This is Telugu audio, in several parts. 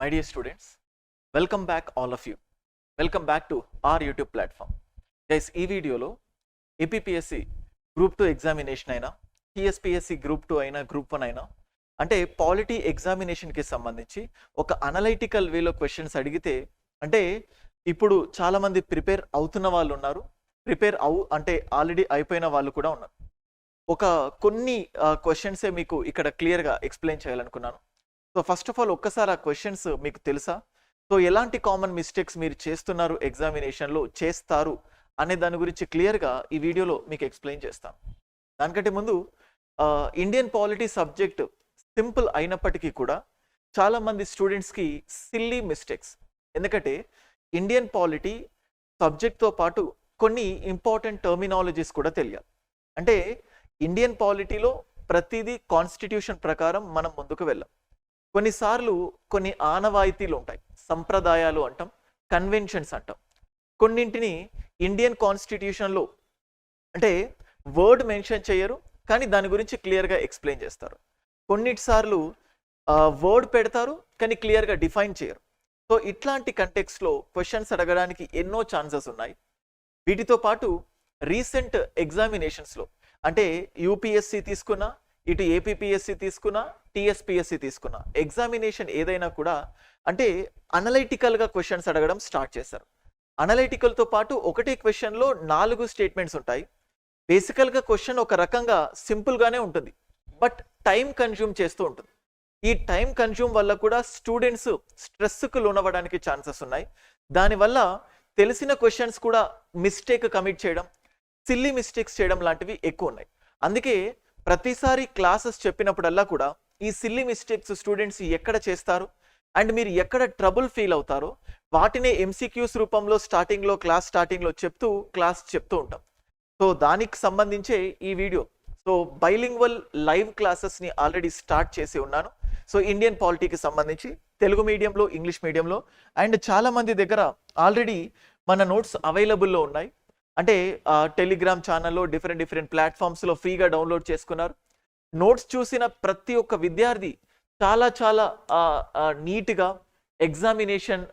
My dear students, welcome back all of you. Welcome back to our YouTube platform. Guys, ఈ వీడియోలో ఏపీపీఎస్సి గ్రూప్ 2 ఎగ్జామినేషన్ అయినా టీఎస్పీఎస్సి గ్రూప్ 2 అయినా గ్రూప్ 1 అయినా అంటే పాలిటీ ఎగ్జామినేషన్కి సంబంధించి ఒక అనలైటికల్ వేలో క్వశ్చన్స్ అడిగితే అంటే ఇప్పుడు చాలామంది ప్రిపేర్ అవుతున్న వాళ్ళు ఉన్నారు, అంటే ఆల్రెడీ అయిపోయిన వాళ్ళు కూడా ఉన్నారు. ఒక కొన్ని క్వశ్చన్సే మీకు ఇక్కడ క్లియర్గా ఎక్స్ప్లెయిన్ చేయాలనుకున్నాను. సో ఫస్ట్ ఆఫ్ ఆల్ ఒక్కసారి ఆ క్వశ్చన్స్ మీకు తెలుసా? సో ఎలాంటి కామన్ మిస్టేక్స్ మీరు చేస్తున్నారు ఎగ్జామినేషన్లో, చేస్తారు అనే దాని గురించి క్లియర్గా ఈ వీడియోలో మీకు ఎక్స్ప్లెయిన్ చేస్తాను. దానికంటే ముందు ఇండియన్ పాలిటీ సబ్జెక్ట్ సింపుల్ అయినప్పటికీ కూడా చాలామంది స్టూడెంట్స్కి సిల్లీ మిస్టేక్స్, ఎందుకంటే ఇండియన్ పాలిటీ సబ్జెక్ట్తో పాటు కొన్ని ఇంపార్టెంట్ టర్మినాలజీస్ కూడా తెలియాలి. అంటే ఇండియన్ పాలిటీలో ప్రతిదీ కాన్స్టిట్యూషన్ ప్రకారం మనం ముందుకు వెళ్ళాం. కొన్నిసార్లు కొన్ని ఆనవాయితీలు ఉంటాయి, సంప్రదాయాలు అంటాం, కన్వెన్షన్స్ అంటాం. కొన్నింటిని ఇండియన్ కాన్స్టిట్యూషన్లో అంటే వర్డ్ మెన్షన్ చేయరు, కానీ దాని గురించి క్లియర్గా ఎక్స్ప్లెయిన్ చేస్తారు. కొన్నిసార్లు వర్డ్ పెడతారు కానీ క్లియర్గా డిఫైన్ చేయరు. సో ఇట్లాంటి కంటెక్స్ట్లో క్వశ్చన్స్ అడగడానికి ఎన్నో ఛాన్సెస్ ఉన్నాయి. వీటితో పాటు రీసెంట్ ఎగ్జామినేషన్స్లో అంటే యూపీఎస్సి తీసుకున్నా, ఇటు ఏపీపీఎస్సి తీసుకున్నా, టీఎస్పీఎస్సి తీసుకున్నా, ఎగ్జామినేషన్ ఏదైనా కూడా అంటే అనలైటికల్గా క్వశ్చన్స్ అడగడం స్టార్ట్ చేశారు. అనలైటికల్తో పాటు ఒకటే క్వశ్చన్లో 4 స్టేట్మెంట్స్ ఉంటాయి. బేసికల్గా క్వశ్చన్ ఒక రకంగా సింపుల్గానే ఉంటుంది, బట్ టైం కన్జ్యూమ్ చేస్తూ ఉంటుంది. ఈ టైం కన్జ్యూమ్ వల్ల కూడా స్టూడెంట్స్ స్ట్రెస్కు లోనవ్వడానికి ఛాన్సెస్ ఉన్నాయి. దానివల్ల తెలిసిన క్వశ్చన్స్ కూడా మిస్టేక్ కమిట్ చేయడం, సిల్లీ మిస్టేక్స్ చేయడం లాంటివి ఎక్కువ ఉన్నాయి. అందుకే ప్రతిసారి క్లాసెస్ చెప్పినప్పుడల్లా కూడా ఈ సిల్లీ మిస్టేక్స్ స్టూడెంట్స్ ఎక్కడ చేస్తారు అండ్ మీరు ఎక్కడ ట్రబుల్ ఫీల్ అవుతారో వాటినే ఎంసీక్యూస్ రూపంలో క్లాస్ స్టార్టింగ్లో చెప్తూ ఉంటాం. సో దానికి సంబంధించే ఈ వీడియో. సో బైలింగ్వల్ లైవ్ క్లాసెస్ని ఆల్రెడీ స్టార్ట్ చేసి ఉన్నాను. సో ఇండియన్ పాలిటీకి సంబంధించి తెలుగు మీడియంలో, ఇంగ్లీష్ మీడియంలో అండ్ చాలామంది దగ్గర ఆల్రెడీ మన నోట్స్ అవైలబుల్లో ఉన్నాయి. అంటే టెలిగ్రామ్ ఛానల్లో డిఫరెంట్ ప్లాట్ఫామ్స్లో ఫ్రీగా డౌన్లోడ్ చేసుకున్నారు. నోట్స్ చూసిన ప్రతి ఒక్క విద్యార్థి చాలా నీట్గా, ఎగ్జామినేషన్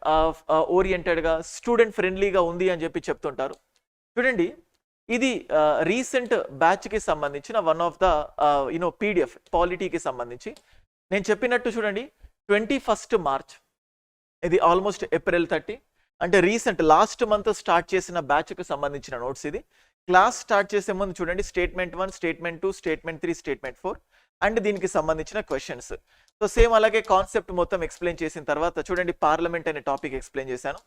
ఓరియంటెడ్గా, స్టూడెంట్ ఫ్రెండ్లీగా ఉంది అని చెప్పి చెప్తుంటారు. చూడండి, ఇది రీసెంట్ బ్యాచ్కి సంబంధించిన వన్ ఆఫ్ ద పీడిఎఫ్ పాలిటీకి సంబంధించి నేను చెప్పినట్టు చూడండి. 21 మార్చ్, ఇది ఆల్మోస్ట్ ఏప్రిల్ 30 అంటే రీసెంట్ లాస్ట్ మంత్ స్టార్ట్ చేసిన బ్యాచ్కి సంబంధించిన నోట్స్. ఇది క్లాస్ స్టార్ట్ చేసే ముందు చూడండి, statement 1, statement 2, statement 3, statement 4 and దీనికి సంబంధించిన క్వశ్చన్స్. సో సేమ్ అలాగే కాన్సెప్ట్ మొత్తం ఎక్స్ప్లెయిన్ చేసిన తర్వాత చూడండి, పార్లమెంట్ అనే టాపిక్ ఎక్స్ప్లెయిన్ చేశాను.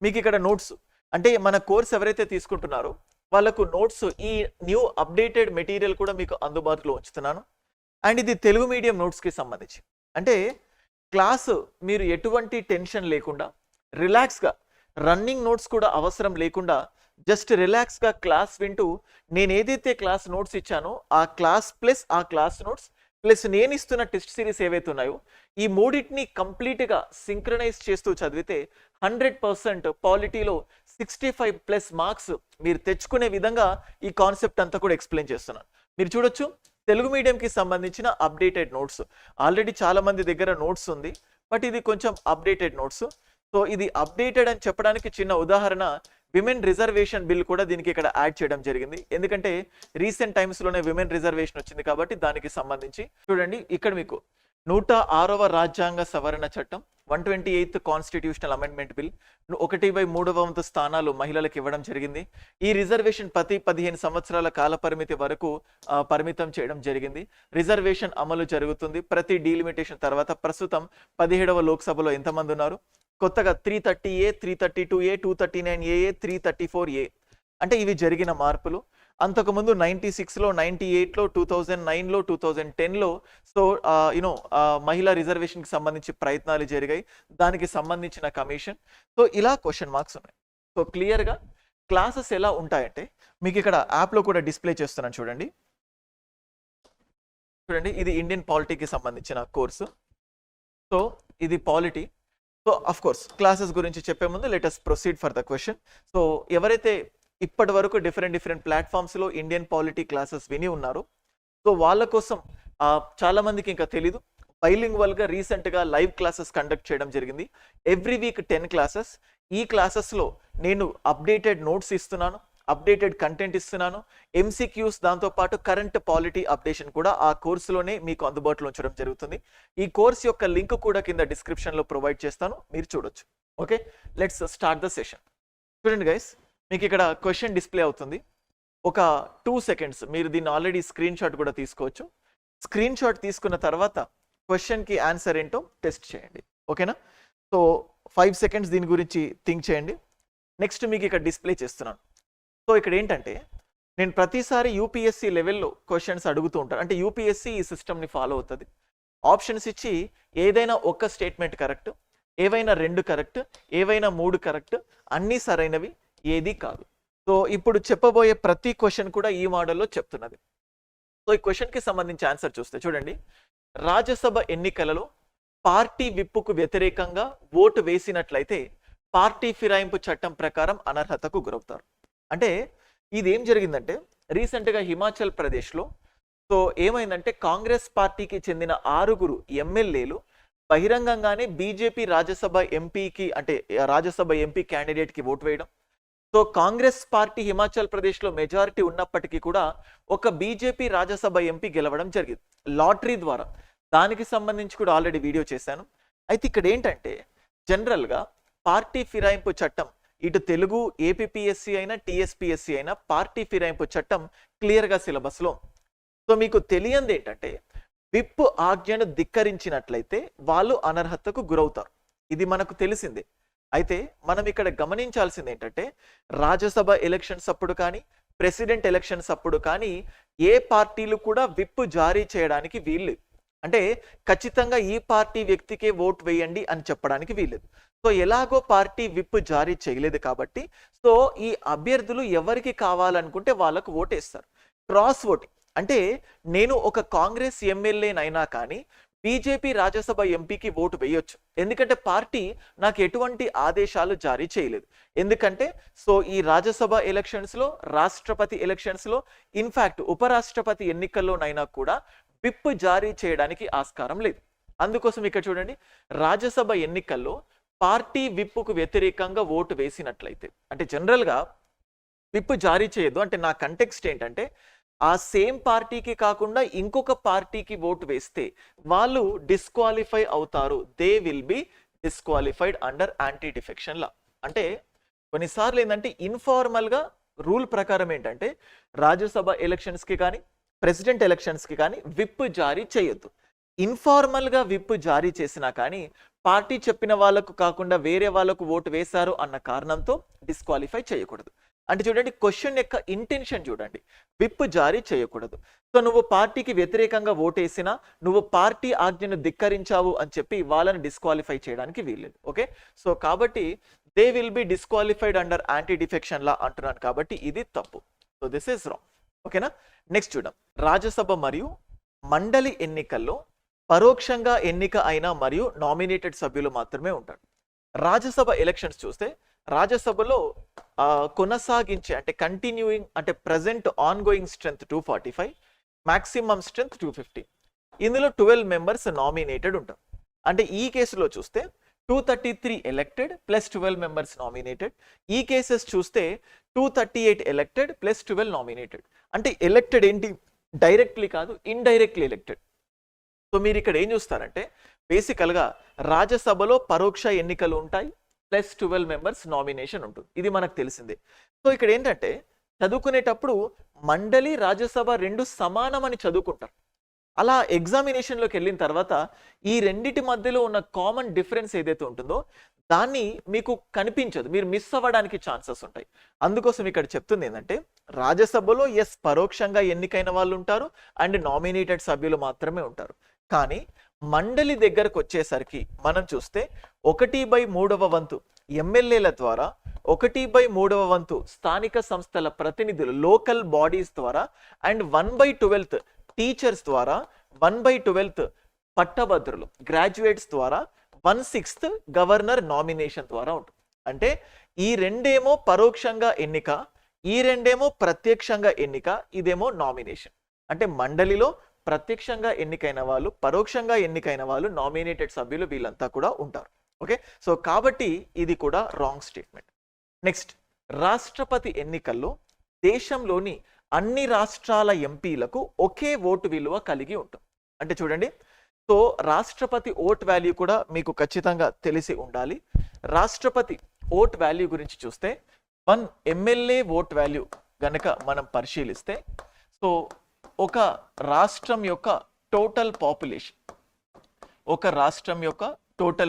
మీకు ఇక్కడ నోట్స్ అంటే మన కోర్స్ ఎవరైతే తీసుకుంటున్నారో వాళ్ళకు నోట్స్, ఈ న్యూ అప్డేటెడ్ మెటీరియల్ కూడా మీకు అందుబాటులో ఉంచుతున్నాను. అండ్ ఇది తెలుగు మీడియం నోట్స్కి సంబంధించి అంటే క్లాసు మీరు ఎటువంటి టెన్షన్ లేకుండా రిలాక్స్గా, రన్నింగ్ నోట్స్ కూడా అవసరం లేకుండా జస్ట్ రిలాక్స్గా క్లాస్ వింటూ నేను ఏదైతే క్లాస్ నోట్స్ ఇచ్చానో ఆ క్లాస్ ప్లస్ ఆ క్లాస్ నోట్స్ ప్లస్ నేను ఇస్తున్న టెస్ట్ సిరీస్ ఏవైతే ఉన్నాయో ఈ మూడింటిని కంప్లీట్గా సింక్రనైజ్ చేస్తూ చదివితే 100% పాలిటీలో 65+ మార్క్స్ మీరు తెచ్చుకునే విధంగా ఈ కాన్సెప్ట్ అంతా కూడా ఎక్స్ప్లెయిన్ చేస్తున్నాను. మీరు చూడొచ్చు, తెలుగు మీడియంకి సంబంధించిన అప్డేటెడ్ నోట్స్. ఆల్రెడీ చాలా మంది దగ్గర నోట్స్ ఉంది, బట్ ఇది కొంచెం అప్డేటెడ్ నోట్స్. సో ఇది అప్డేటెడ్ అని చెప్పడానికి చిన్న ఉదాహరణ, విమెన్ రిజర్వేషన్ బిల్ కూడా దీనికి ఇక్కడ యాడ్ చేయడం జరిగింది. ఎందుకంటే రీసెంట్ టైమ్స్లోనే విమెన్ రిజర్వేషన్ వచ్చింది కాబట్టి దానికి సంబంధించి చూడండి, ఇక్కడ మీకు 106వ రాజ్యాంగ సవరణ చట్టం, 128th కాన్స్టిట్యూషనల్ అమెండ్మెంట్ బిల్, 1/3 స్థానాలు మహిళలకు ఇవ్వడం జరిగింది. ఈ రిజర్వేషన్ 15 సంవత్సరాల కాల పరిమితి వరకు పరిమితం చేయడం జరిగింది. రిజర్వేషన్ అమలు జరుగుతుంది ప్రతి డీలిమిటేషన్ తర్వాత. ప్రస్తుతం 17వ లోక్సభలో ఎంతమంది ఉన్నారు? కొత్తగా 330A, 332A, 239AA, 334A అంటే ఇవి జరిగిన మార్పులు. అంతకుముందు 96లో, 98లో, 2009లో, 2010లో సో మహిళా రిజర్వేషన్కి సంబంధించి ప్రయత్నాలు జరిగాయి, దానికి సంబంధించిన కమిషన్. సో ఇలా క్వశ్చన్ మార్క్స్ ఉన్నాయి. సో క్లియర్గా క్లాసెస్ ఎలా ఉంటాయంటే మీకు ఇక్కడ యాప్లో కూడా డిస్ప్లే చేస్తున్నాను. చూడండి, ఇది ఇండియన్ పాలిటీకి సంబంధించిన కోర్సు. సో ఇది polity. So of course classes గురించి చెప్పే ముందు let us proceed for the question. So ఎవరైతే ఇప్పటి వరకు డిఫరెంట్ ప్లాట్ఫామ్స్లో ఇండియన్ పాలిటీ క్లాసెస్ విని ఉన్నారు, సో వాళ్ళ కోసం చాలా మందికి ఇంకా తెలీదు, బైలింగ్వల్గా రీసెంట్గా లైవ్ క్లాసెస్ కండక్ట్ చేయడం జరిగింది. Every week 10 classes. ఈ క్లాసెస్లో నేను అప్డేటెడ్ నోట్స్ ఇస్తున్నాను, అప్డేటెడ్ కంటెంట్ ఇస్తున్నాను, ఎంసీక్యూస్, దాంతోపాటు కరెంట్ పాలిటీ అప్డేషన్ కూడా ఆ కోర్సులోనే మీకు అందుబాటులో ఉంచడం జరుగుతుంది. ఈ కోర్స్ యొక్క లింక్ కూడా కింద డిస్క్రిప్షన్లో ప్రొవైడ్ చేస్తాను, మీరు చూడొచ్చు. Okay, let's start the session. చూడండి గైస్, మీకు ఇక్కడ క్వశ్చన్ డిస్ప్లే అవుతుంది. ఒక 2 సెకండ్స్ మీరు దీన్ని ఆల్రెడీ స్క్రీన్ షాట్ కూడా తీసుకోవచ్చు. స్క్రీన్ షాట్ తీసుకున్న తర్వాత క్వశ్చన్కి ఆన్సర్ ఏంటో టెస్ట్ చేయండి. ఓకేనా? సో 5 సెకండ్స్ దీని గురించి థింక్ చేయండి. నెక్స్ట్ మీకు ఇక్కడ డిస్ప్లే చేస్తున్నాను. సో ఇక్కడ ఏంటంటే, నేను ప్రతిసారి యూపీఎస్సీ లెవెల్లో క్వశ్చన్స్ అడుగుతూ ఉంటాను. అంటే యూపీఎస్సీ ఈ సిస్టమ్ని ఫాలో అవుతుంది. ఆప్షన్స్ ఇచ్చి ఏదైనా ఒక స్టేట్మెంట్ కరెక్ట్, ఏవైనా 2 కరెక్ట్, ఏవైనా 3 కరెక్ట్, అన్నీ సరైనవి, ఏది కాదు. సో ఇప్పుడు చెప్పబోయే ప్రతి క్వశ్చన్ కూడా ఈ మోడల్లో చెప్తున్నది. సో ఈ క్వశ్చన్కి సంబంధించి ఆన్సర్ చూస్తే చూడండి, రాజ్యసభ ఎన్నికలలో పార్టీ విప్పుకు వ్యతిరేకంగా ఓటు వేసినట్లయితే పార్టీ ఫిరాయింపు చట్టం ప్రకారం అనర్హతకు గురవుతారు. అంటే ఇది ఏం జరిగిందంటే, రీసెంట్గా హిమాచల్ ప్రదేశ్లో సో ఏమైందంటే, కాంగ్రెస్ పార్టీకి చెందిన 6 ఎమ్మెల్యేలు బహిరంగంగానే బీజేపీ రాజ్యసభ ఎంపీకి, అంటే రాజ్యసభ ఎంపీ క్యాండిడేట్కి ఓటు వేయడం. సో కాంగ్రెస్ పార్టీ హిమాచల్ ప్రదేశ్లో మెజారిటీ ఉన్నప్పటికీ కూడా ఒక బీజేపీ రాజ్యసభ ఎంపీ గెలవడం జరిగింది లాటరీ ద్వారా. దానికి సంబంధించి కూడా ఆల్రెడీ వీడియో చేశాను. అయితే ఇక్కడ ఏంటంటే, జనరల్గా పార్టీ ఫిరాయింపు చట్టం, ఇటు తెలుగు ఏపీపీఎస్సీ అయినా టీఎస్పీఎస్సీ అయినా పార్టీ ఫిరాయింపు చట్టం క్లియర్గా సిలబస్లో. సో మీకు తెలియంది ఏంటంటే, విప్ ఆజ్ఞను ధిక్కరించినట్లయితే వాళ్ళు అనర్హతకు గురవుతారు. ఇది మనకు తెలిసిందే. అయితే మనం ఇక్కడ గమనించాల్సింది ఏంటంటే, రాజ్యసభ ఎలక్షన్స్ అప్పుడు కానీ, ప్రెసిడెంట్ ఎలక్షన్స్ అప్పుడు కానీ ఏ పార్టీలు కూడా విప్ జారీ చేయడానికి వీల్లేదు. అంటే ఖచ్చితంగా ఈ పార్టీ వ్యక్తికే ఓటు వేయండి అని చెప్పడానికి వీల్లేదు. సో ఎలాగో పార్టీ విప్ జారీ చేయలేదు కాబట్టి, సో ఈ అభ్యర్థులు ఎవరికి కావాలనుకుంటే వాళ్ళకు ఓటేస్తారు. క్రాస్ ఓటింగ్ అంటే, నేను ఒక కాంగ్రెస్ ఎమ్మెల్యేనైనా కానీ బీజేపీ రాజ్యసభ ఎంపీకి ఓటు వేయొచ్చు. ఎందుకంటే పార్టీ నాకు ఎటువంటి ఆదేశాలు జారీ చేయలేదు. ఎందుకంటే సో ఈ రాజ్యసభ ఎలక్షన్స్లో, రాష్ట్రపతి ఎలక్షన్స్లో, ఇన్ఫ్యాక్ట్ ఉపరాష్ట్రపతి ఎన్నికల్లోనైనా కూడా విప్ జారీ చేయడానికి ఆస్కారం లేదు. అందుకోసం ఇక్కడ చూడండి, రాజ్యసభ ఎన్నికల్లో పార్టీ విప్పుకు వ్యతిరేకంగా ఓటు వేసినట్లయితే, అంటే జనరల్గా విప్ జారీ చేయదు అంటే నా కంటెక్స్ట్ ఏంటంటే, ఆ సేమ్ పార్టీకి కాకుండా ఇంకొక పార్టీకి ఓటు వేస్తే వాళ్ళు డిస్క్వాలిఫై అవుతారు. They will be disqualified under anti defection law. అంటే కొన్నిసార్లు ఏంటంటే, ఇన్ఫార్మల్గా రూల్ ప్రకారం ఏంటంటే, రాజ్యసభ ఎలక్షన్స్కి కానీ ప్రెసిడెంట్ ఎలక్షన్స్కి కానీ విప్ జారీ చేయొద్దు. ఇన్ఫార్మల్గా విప్ జారీ చేసినా కానీ పార్టీ చెప్పిన వాళ్ళకు కాకుండా వేరే వాళ్ళకు ఓటు వేశారు అన్న కారణంతో డిస్క్వాలిఫై చేయకూడదు. అంటే చూడండి, క్వశ్చన్ యొక్క ఇంటెన్షన్ చూడండి, విప్ జారీ చేయకూడదు. సో నువ్వు పార్టీకి వ్యతిరేకంగా ఓటేసినా నువ్వు పార్టీ ఆజ్ఞను ధిక్కరించావు అని చెప్పి వాళ్ళని డిస్క్వాలిఫై చేయడానికి వీల్లేదు. ఓకే, సో కాబట్టి they will be disqualified under anti defection law అంటున్నాను కాబట్టి ఇది తప్పు. So this is wrong. ఓకేనా? నెక్స్ట్ చూద్దాం. రాజ్యసభ మరియు మండలి ఎన్నికల్లో పరోక్షంగా ఎన్నిక అయిన మరియు నామినేటెడ్ సభ్యులు మాత్రమే ఉంటారు. రాజ్యసభ ఎలక్షన్స్ చూస్తే రాజ్యసభలో కొనసాగించే అంటే కంటిన్యూయింగ్ అంటే present on going strength 245, maximum strength 250. ఇందులో 12 మెంబర్స్ నామినేటెడ్ ఉంటారు. అంటే ఈ కేసులో చూస్తే 233 ఎలక్టెడ్ ప్లస్ 12 మెంబర్స్ నామినేటెడ్. ఈ కేసెస్ చూస్తే 238 ఎలక్టెడ్ ప్లస్ 12 నామినేటెడ్. అంటే ఎలక్టెడ్ ఏంటి, డైరెక్ట్లీ కాదు, ఇండైరెక్ట్లీ ఎలక్టెడ్. సో మీరు ఇక్కడ ఏం చూస్తారంటే, బేసికల్గా రాజ్యసభలో పరోక్ష ఎన్నికలు ఉంటాయి ప్లస్ 12 మెంబర్స్ నామినేషన్ ఉంటుంది. ఇది మనకు తెలిసిందే. సో ఇక్కడ ఏంటంటే, చదువుకునేటప్పుడు మండలి రాజ్యసభ 2 సమానమని చదువుకుంటారు. అలా ఎగ్జామినేషన్లోకి వెళ్ళిన తర్వాత ఈ రెండిటి మధ్యలో ఉన్న కామన్ డిఫరెన్స్ ఏదైతే ఉంటుందో దాన్ని మీకు కనిపించదు, మీరు మిస్ అవ్వడానికి ఛాన్సెస్ ఉంటాయి. అందుకోసం ఇక్కడ చెప్తుంది ఏంటంటే, రాజ్యసభలో ఎస్ పరోక్షంగా ఎన్నికైన వాళ్ళు ఉంటారు అండ్ నామినేటెడ్ సభ్యులు మాత్రమే ఉంటారు. కానీ మండలి దగ్గరకు వచ్చేసరికి మనం చూస్తే 1/3వ వంతు ఎమ్మెల్యేల ద్వారా, 1/3వ వంతు స్థానిక సంస్థల ప్రతినిధులు లోకల్ బాడీస్ ద్వారా అండ్ 1/12 టీచర్స్ ద్వారా, 1/12 పట్టభద్రులు గ్రాడ్యుయేట్స్ ద్వారా, 1/6 గవర్నర్ నామినేషన్ ద్వారా ఉంటుంది. అంటే ఈ రెండేమో పరోక్షంగా ఎన్నిక, ఈ రెండేమో ప్రత్యక్షంగా ఎన్నిక, ఇదేమో నామినేషన్. అంటే మండలిలో ప్రత్యక్షంగా ఎన్నికైన వాళ్ళు, పరోక్షంగా ఎన్నికైన వాళ్ళు, నామినేటెడ్ సభ్యులు వీళ్ళంతా కూడా ఉంటారు. ఓకే, సో కాబట్టి ఇది కూడా రాంగ్ స్టేట్మెంట్. నెక్స్ట్, రాష్ట్రపతి ఎన్నికల్లో దేశంలోని అన్ని రాష్ట్రాల ఎంపీలకు ఒకే ఓటు విలువ కలిగి ఉంటుంది. అంటే చూడండి, సో రాష్ట్రపతి ఓట్ వాల్యూ కూడా మీకు ఖచ్చితంగా తెలిసి ఉండాలి. రాష్ట్రపతి ఓట్ వాల్యూ గురించి చూస్తే 1 ఎమ్మెల్యే ఓట్ వాల్యూ గనక మనం పరిశీలిస్తే, సో ఒక రాష్ట్రం యొక్క టోటల్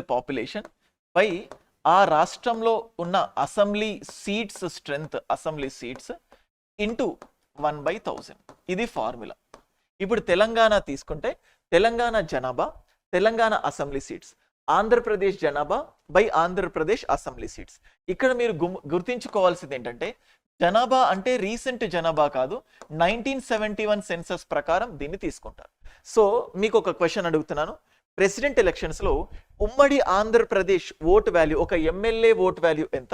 పాపులేషన్ బై ఆ రాష్ట్రంలో ఉన్న అసెంబ్లీ సీట్స్ ఇంటూ 1/1000. ఇది ఫార్ములా. ఇప్పుడు తెలంగాణ తీసుకుంటే తెలంగాణ జనాభా, తెలంగాణ అసెంబ్లీ సీట్స్, ఆంధ్రప్రదేశ్ జనాభా బై ఆంధ్రప్రదేశ్ అసెంబ్లీ సీట్స్. ఇక్కడ మీరు గుర్తించుకోవాల్సింది ఏంటంటే, జనాభా అంటే రీసెంట్ జనాభా కాదు, 1971 సెన్సస్ ప్రకారం దీన్ని తీసుకుంటారు. సో మీకు ఒక క్వశ్చన్ అడుగుతున్నాను, ప్రెసిడెంట్ ఎలక్షన్స్లో ఉమ్మడి ఆంధ్రప్రదేశ్ ఓట్ వాల్యూ, ఒక ఎమ్మెల్యే ఓట్ వాల్యూ ఎంత?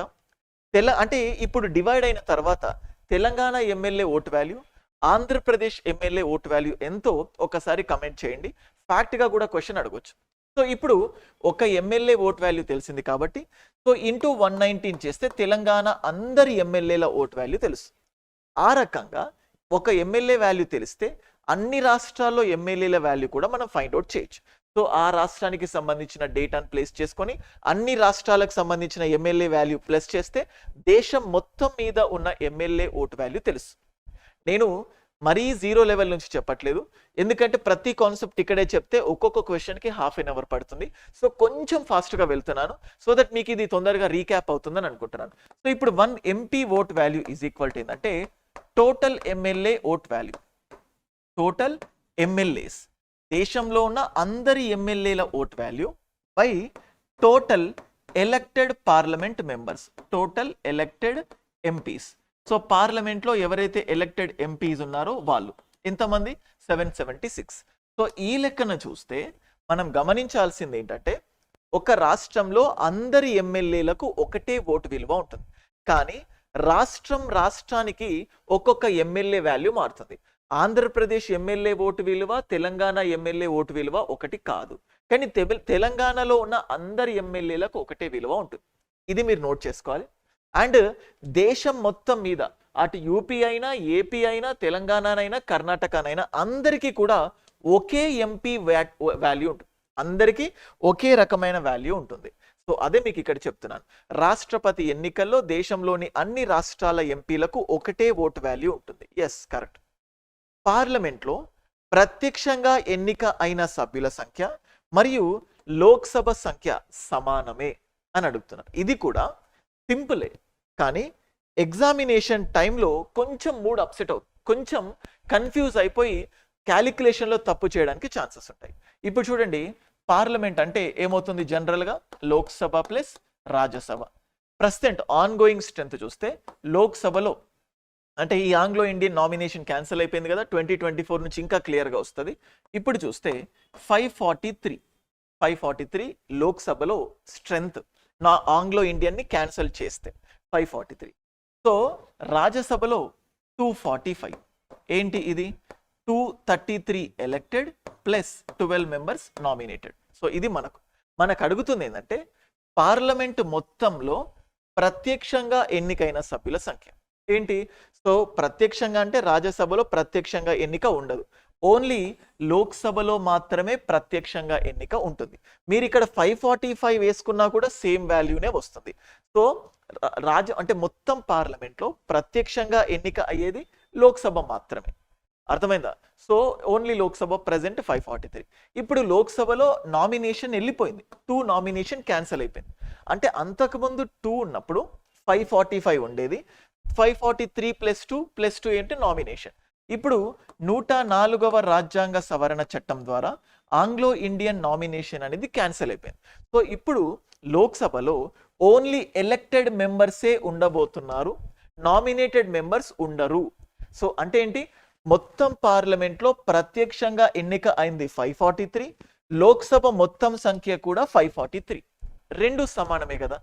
అంటే ఇప్పుడు డివైడ్ అయిన తర్వాత Telangana MLA vote value, Andhra Pradesh MLA vote value ఎంతో ఒకసారి కమెంట్ చేయండి. ఫ్యాక్ట్గా కూడా క్వశ్చన్ అడగొచ్చు. సో ఇప్పుడు ఒక ఎమ్మెల్యే ఓట్ వాల్యూ తెలిసింది కాబట్టి, సో ఇంటూ 119 చేస్తే తెలంగాణ అందరి ఎమ్మెల్యేల ఓట్ వాల్యూ తెలుసు. ఆ రకంగా ఒక ఎమ్మెల్యే వాల్యూ తెలిస్తే అన్ని రాష్ట్రాల్లో ఎమ్మెల్యేల వాల్యూ కూడా మనం ఫైండ్ అవుట్ చేయొచ్చు. సో ఆ రాష్ట్రానికి సంబంధించిన డేటాను ప్లేస్ చేసుకొని అన్ని రాష్ట్రాలకు సంబంధించిన ఎమ్మెల్యే వాల్యూ ప్లస్ చేస్తే దేశం మొత్తం మీద ఉన్న ఎమ్మెల్యే ఓట్ వాల్యూ తెలుసు. నేను మరీ 0 లెవెల్ నుంచి చెప్పట్లేదు, ఎందుకంటే ప్రతి కాన్సెప్ట్ ఇక్కడే చెప్తే ఒక్కొక్క క్వశ్చన్కి ½ an hour పడుతుంది. సో కొంచెం ఫాస్ట్గా వెళ్తున్నాను, సో దట్ మీకు ఇది తొందరగా రీక్యాప్ అవుతుందని అనుకుంటున్నాను. సో ఇప్పుడు 1 MP vote value is equal to ఏంటంటే total MLA vote value, total MLAs, దేశంలో ఉన్న అందరి ఎమ్మెల్యేల vote value by total elected parliament members, total elected MPs. So పార్లమెంట్లో ఎవరైతే ఎలక్టెడ్ ఎంపీస్ ఉన్నారో వాళ్ళు ఎంతమంది? 776. సో ఈ లెక్కన చూస్తే మనం గమనించాల్సింది ఏంటంటే, ఒక రాష్ట్రంలో అందరి ఎమ్మెల్యేలకు ఒకటే ఓటు విలువ ఉంటుంది, కానీ రాష్ట్రానికి ఒక్కొక్క ఎమ్మెల్యే వాల్యూ మారుతుంది. ఆంధ్రప్రదేశ్ ఎమ్మెల్యే ఓటు విలువ, తెలంగాణ ఎమ్మెల్యే ఓటు విలువ ఒకటి కాదు, కానీ తెలంగాణలో ఉన్న అందరి ఎమ్మెల్యేలకు ఒకటే విలువ ఉంటుంది. ఇది మీరు నోట్ చేసుకోవాలి. అండ్ దేశం మొత్తం మీద అటు యూపీ అయినా, ఏపీ అయినా, తెలంగాణనైనా, కర్ణాటకనైనా అందరికీ కూడా ఒకే ఎంపీ వాల్యూ ఉంటుంది, అందరికీ ఒకే రకమైన వాల్యూ ఉంటుంది. సో అదే మీకు ఇక్కడ చెప్తున్నాను. రాష్ట్రపతి ఎన్నికల్లో దేశంలోని అన్ని రాష్ట్రాల ఎంపీలకు ఒకటే ఓటు వాల్యూ ఉంటుంది. Yes, correct. పార్లమెంట్లో ప్రత్యక్షంగా ఎన్నిక అయిన సభ్యుల సంఖ్య మరియు లోక్సభ సంఖ్య సమానమే అని అడుగుతున్నారు. ఇది కూడా సింపులే, కానీ ఎగ్జామినేషన్ టైంలో కొంచెం మూడ్ అప్సెట్ అవుతుంది, కొంచెం కన్ఫ్యూజ్ అయిపోయి క్యాలిక్యులేషన్లో తప్పు చేయడానికి ఛాన్సెస్ ఉంటాయి. ఇప్పుడు చూడండి, పార్లమెంట్ అంటే ఏమవుతుంది? జనరల్గా Lok Sabha plus Rajya Sabha. Present on going strength చూస్తే లోక్సభలో, అంటే ఈ ఆంగ్లో ఇండియన్ నామినేషన్ క్యాన్సిల్ అయిపోయింది కదా, 2024 నుంచి ఇంకా క్లియర్గా వస్తుంది. ఇప్పుడు చూస్తే 543 లోక్సభలో స్ట్రెంత్, నా ఆంగ్లో ఇండియన్ని క్యాన్సిల్ చేస్తే 543. సో రాజ్యసభలో 245. ఏంటి ఇది? 233 elected plus 12 members nominated. So ఇది మనకు అడుగుతుంది ఏంటంటే, పార్లమెంట్ మొత్తంలో ప్రత్యక్షంగా ఎన్నికైన సభ్యుల సంఖ్య ఏంటి? సో ప్రత్యక్షంగా అంటే రాజ్యసభలో ప్రత్యక్షంగా ఎన్నిక ఉండదు, ఓన్లీ లోక్సభలో మాత్రమే ప్రత్యక్షంగా ఎన్నిక ఉంటుంది. మీరు ఇక్కడ 545 వేసుకున్నా కూడా సేమ్ వాల్యూనే వస్తుంది. సో అంటే మొత్తం పార్లమెంట్లో ప్రత్యక్షంగా ఎన్నిక అయ్యేది లోక్సభ మాత్రమే. అర్థమైందా? So only Lok Sabha present 543. ఇప్పుడు లోక్సభలో నామినేషన్ వెళ్ళిపోయింది, 2 నామినేషన్ క్యాన్సిల్ అయిపోయింది. అంటే అంతకుముందు 2 ఉన్నప్పుడు 545 ఉండేది, 543 + 2 ఏంటి? నామినేషన్. ఇప్పుడు 104వ రాజ్యాంగ సవరణ చట్టం ద్వారా ఆంగ్లో ఇండియన్ నామినేషన్ అనేది క్యాన్సిల్ అయిపోయింది. సో ఇప్పుడు లోక్సభలో ఓన్లీ ఎలక్టెడ్ మెంబర్సే ఉండబోతున్నారు, నామినేటెడ్ మెంబర్స్ ఉండరు. సో అంటే ఏంటి? మొత్తం పార్లమెంట్లో ప్రత్యక్షంగా ఎన్నిక అయింది 543, లోక్సభ మొత్తం సంఖ్య కూడా 543, రెండు సమానమే కదా.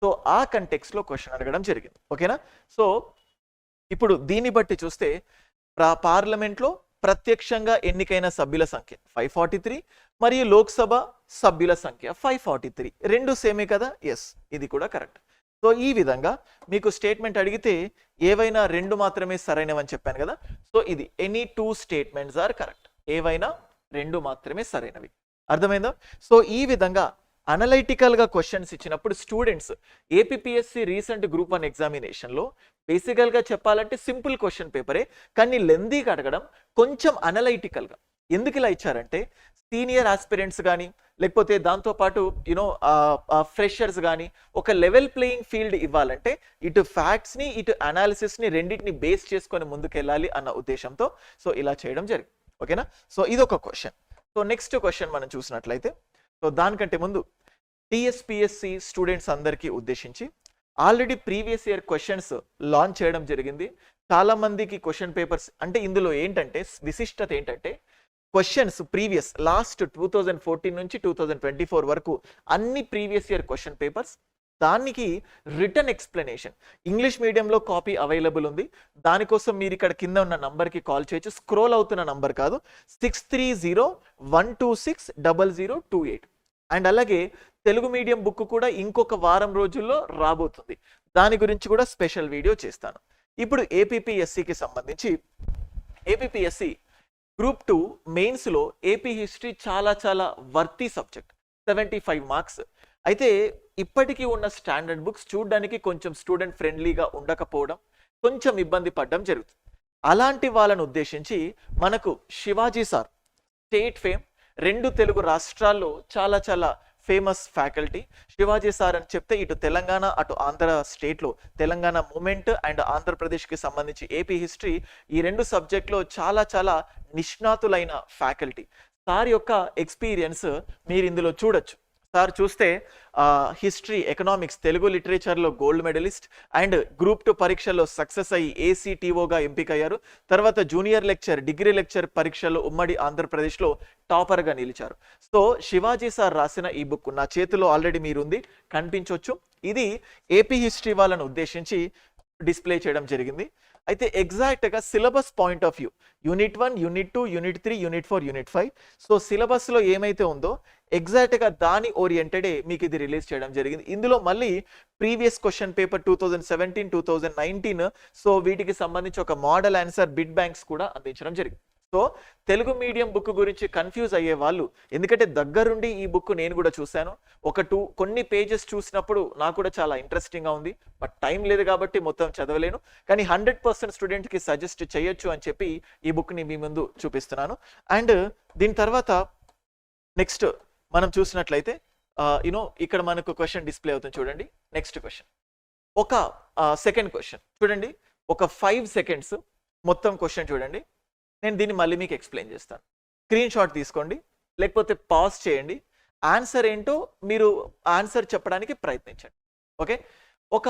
సో ఆ కంటెక్స్లో క్వశ్చన్ అడగడం జరిగింది. ఓకేనా? సో ఇప్పుడు దీన్ని బట్టి చూస్తే పార్లమెంట్లో ప్రత్యక్షంగా ఎన్నికైన సభ్యుల సంఖ్య 543 మరియు లోక్సభ సభ్యుల సంఖ్య 543 రెండు సేమే కదా? ఎస్, ఇది కూడా కరెక్ట్. సో ఈ విధంగా మీకు స్టేట్మెంట్ అడిగితే ఏవైనా రెండు మాత్రమే సరైనవని చెప్పాను కదా. సో ఇది ఎనీ 2 స్టేట్మెంట్స్ ఆర్ కరెక్ట్, ఏవైనా రెండు మాత్రమే సరైనవి. అర్థమైందా? సో ఈ విధంగా అనలైటికల్గా క్వశ్చన్స్ ఇచ్చినప్పుడు స్టూడెంట్స్ ఏపీపీఎస్సి రీసెంట్ గ్రూప్ 1 ఎగ్జామినేషన్లో బేసికల్గా చెప్పాలంటే సింపుల్ క్వశ్చన్ పేపరే, కానీ లెందీగా అడగడం, కొంచెం అనలైటికల్గా. ఎందుకు ఇలా ఇచ్చారంటే సీనియర్ ఆస్పిరెంట్స్ కానీ లేకపోతే దాంతోపాటు యూనో ఫ్రెషర్స్ కానీ ఒక లెవెల్ ప్లేయింగ్ ఫీల్డ్ ఇవ్వాలంటే ఇటు ఫ్యాక్ట్స్ని ఇటు అనాలిసిస్ని రెండింటిని బేస్ చేసుకొని ముందుకెళ్ళాలి అన్న ఉద్దేశంతో సో ఇలా చేయడం జరిగింది. ఓకేనా? సో ఇదొక క్వశ్చన్. సో నెక్స్ట్ క్వశ్చన్ మనం చూసినట్లయితే, సో దానికంటే ముందు టీఎస్పీఎస్సి స్టూడెంట్స్ అందరికీ ఉద్దేశించి already previous year questions launch చేయడం జరిగింది. చాలా మందికి క్వశ్చన్ పేపర్స్ అంటే ఇందులో ఏంటంటే విశిష్టత ఏంటంటే క్వశ్చన్స్ ప్రీవియస్ లాస్ట్ 2014 నుంచి 2024 వరకు అన్ని ప్రీవియస్ ఇయర్ క్వశ్చన్ పేపర్స్, దానికి రిటర్న్ ఎక్స్ప్లెనేషన్ ఇంగ్లీష్ మీడియంలో కాపీ అవైలబుల్ ఉంది. దానికోసం మీరు ఇక్కడ కింద ఉన్న నంబర్కి కాల్ చేయొచ్చు. స్క్రోల్ అవుతున్న నంబర్ కాదు, 6301260028. అండ్ అలాగే తెలుగు మీడియం బుక్ కూడా ఇంకొక వారం రోజుల్లో రాబోతుంది. దాని గురించి కూడా స్పెషల్ వీడియో చేస్తాను. ఇప్పుడు ఏపీపీఎస్సికి సంబంధించి ఏపీపీఎస్సి గ్రూప్ 2 మెయిన్స్లో ఏపీ హిస్టరీ చాలా చాలా వర్తీ సబ్జెక్ట్, 75 మార్క్స్. అయితే ఇప్పటికీ ఉన్న స్టాండర్డ్ బుక్స్ చూడడానికి కొంచెం స్టూడెంట్ ఫ్రెండ్లీగా ఉండకపోవడం, కొంచెం ఇబ్బంది పడడం జరుగుతుంది. అలాంటి వాళ్ళను ఉద్దేశించి మనకు Shivaji sir state fame, 2 Telugu రాష్ట్రాల్లో చాలా చాలా ఫేమస్ ఫ్యాకల్టీ. శివాజీ సార్ అని చెప్తే ఇటు తెలంగాణ అటు ఆంధ్ర స్టేట్లో తెలంగాణ మూమెంట్ అండ్ ఆంధ్రప్రదేశ్కి సంబంధించి ఏపీ హిస్టరీ ఈ 2 సబ్జెక్ట్లో చాలా చాలా నిష్ణాతులైన ఫ్యాకల్టీ. సార్ యొక్క ఎక్స్పీరియన్స్ మీరు ఇందులో చూడొచ్చు. సార్ చూస్తే హిస్టరీ, ఎకనామిక్స్, తెలుగు లిటరేచర్లో గోల్డ్ మెడలిస్ట్ అండ్ గ్రూప్ 2 పరీక్షల్లో సక్సెస్ అయ్యి ఏసీటీఓగా ఎంపికయ్యారు. తర్వాత జూనియర్ లెక్చర్, డిగ్రీ లెక్చర్ పరీక్షల్లో ఉమ్మడి ఆంధ్రప్రదేశ్లో టాపర్గా నిలిచారు. సో శివాజీ సార్ రాసిన ఈ బుక్ నా చేతిలో ఆల్రెడీ మీరుంది, కనిపించవచ్చు. ఇది ఏపీ హిస్టరీ వాళ్ళను ఉద్దేశించి డిస్ప్లే చేయడం జరిగింది. అయితే ఎగ్జాక్ట్గా syllabus point of view unit 1, unit 2, unit 3, unit 4, unit 5 so సిలబస్లో ఏమైతే ఉందో ఎగ్జాక్ట్గా దాని ఓరియంటెడే మీకు ఇది రిలీజ్ చేయడం జరిగింది. ఇందులో మళ్ళీ ప్రీవియస్ క్వశ్చన్ పేపర్ 2017, 2019 సో వీటికి సంబంధించి ఒక మోడల్ ఆన్సర్ బిట్ బ్యాంక్స్ కూడా అందించడం జరిగింది. సో తెలుగు మీడియం బుక్ గురించి కన్ఫ్యూజ్ అయ్యే వాళ్ళు, ఎందుకంటే దగ్గరుండి ఈ బుక్ నేను కూడా చూశాను, కొన్ని పేజెస్ చూసినప్పుడు నాకు కూడా చాలా ఇంట్రెస్టింగ్గా ఉంది. బట్ టైం లేదు కాబట్టి మొత్తం చదవలేను, కానీ 100% స్టూడెంట్కి సజెస్ట్ చేయొచ్చు అని చెప్పి ఈ బుక్ని మీ ముందు చూపిస్తున్నాను. అండ్ దీని తర్వాత నెక్స్ట్ మనం చూసినట్లయితే ఇక్కడ మనకు క్వశ్చన్ డిస్ప్లే అవుతుంది చూడండి. నెక్స్ట్ క్వశ్చన్ ఒక సెకండ్ క్వశ్చన్ చూడండి, ఒక 5 సెకండ్స్ మొత్తం క్వశ్చన్ చూడండి. నేను దీన్ని మళ్ళీ మీకు ఎక్స్ప్లెయిన్ చేస్తాను. స్క్రీన్ షాట్ తీసుకోండి, లేకపోతే పాజ్ చేయండి. ఆన్సర్ ఏంటో మీరు ఆన్సర్ చెప్పడానికి ప్రయత్నించండి. ఓకే, ఒక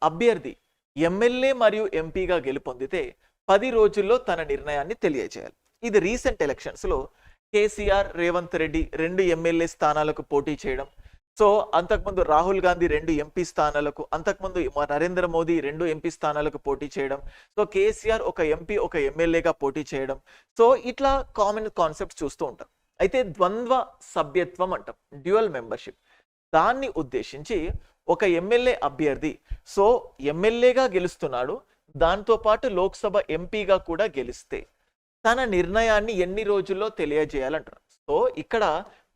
అభ్యర్థి ఎమ్మెల్యే మరియు ఎంపీగా గెలుపొందితే 10 రోజుల్లో తన నిర్ణయాన్ని తెలియజేయాలి. ఇది రీసెంట్ ఎలక్షన్స్లో కేసీఆర్, రేవంత్ రెడ్డి 2 ఎమ్మెల్యే స్థానాలకు పోటీ చేయడం, సో అంతకుముందు రాహుల్ గాంధీ 2 ఎంపీ స్థానాలకు, అంతకుముందు నరేంద్ర మోదీ 2 ఎంపీ స్థానాలకు పోటీ చేయడం, సో కేసీఆర్ ఒక ఎంపీ ఒక ఎమ్మెల్యేగా పోటీ చేయడం, సో ఇట్లా కామన్ కాన్సెప్ట్ చూస్తూ ఉంటాం. అయితే ద్వంద్వ సభ్యత్వం అంటాం, డ్యూయల్ మెంబర్షిప్, దాన్ని ఉద్దేశించి ఒక ఎమ్మెల్యే అభ్యర్థి సో ఎమ్మెల్యేగా గెలుస్తున్నాడు, దాంతోపాటు లోక్సభ ఎంపీగా కూడా గెలిస్తే తన నిర్ణయాన్ని ఎన్ని రోజుల్లో తెలియజేయాలంటారు. సో ఇక్కడ